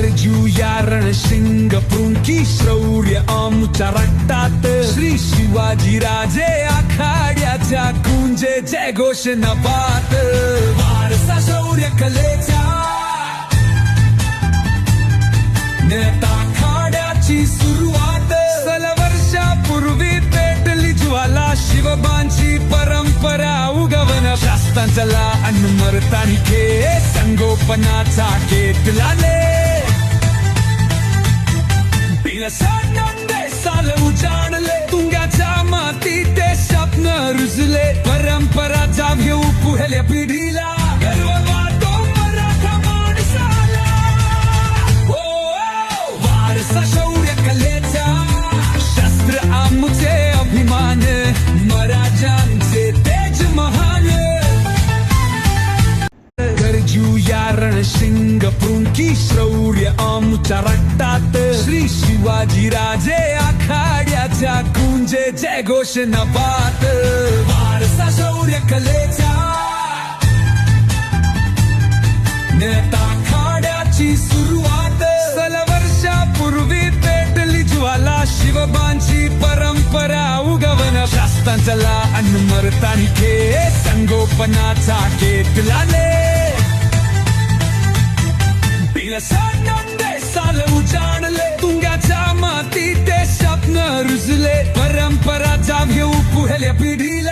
गरजूया रणशिंग पृंकी शौर्य आमच्या रक्तात श्री शिवाजी राजे आखाड्याच्या कुंजे जय घोष नभात वारसा शौर्य कलेचा नेता खाड्याची सुरुवात वर्षापूर्वी पेटली ज्वाला शिवबांची परंपरा उगवण शास्त्रांचा अनमरतानी खे संगोपनाचा केतलाने बिनसानंदे साल उजाडले तुंगाच्या माती ते स्वप्न रुजले परंपरा जागेऊ पुढल्या पिढीला गर्व वाटतो मराठा माणसाला वारसा शौर्य कलेचा शस्त्र आमचे अभिमान मराठ्यांचे तेज महान गरजूया रणशिंग पृंकी शौर्य आमच्या रक्तात श्री शिवाजी राजे आखाड्याच्या कुंजे जय घोष नभात वारसा शौर्य कलेचा नेता खाड्याची सुरुवात वर्षापूर्वी पेटली ज्वाला शिवबांची परंपरा उगवण शास्त्रांचा अनमरतानी खे संगोपनाचा केतलाने बिनसानंदे साल उजाडले तुंगाच्या माती ते स्वप्न रुजले परंपरा जागेऊ पुढल्या पिढीला